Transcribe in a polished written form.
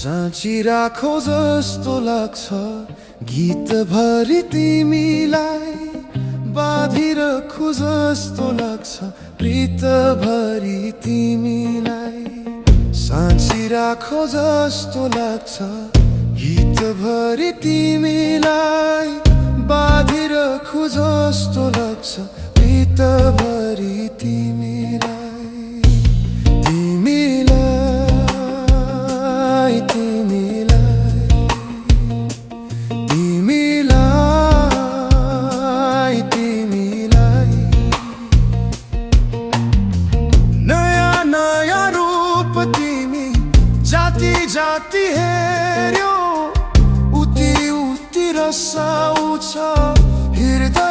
साँची राखो जस्तो लाग्छ गीतभरि तिमीलाई, बाँधिरखु जस्तो लाग्छ प्रीतभरि तिमीलाई। साँची राखो जस्तो लाग्छ गीतभरि तिमीलाई, बाँधिरखु जस्तो लाग्छ प्रीतभरि तिमीलाई। जाति हेर्यो उति उति रसाउँछ हृदय।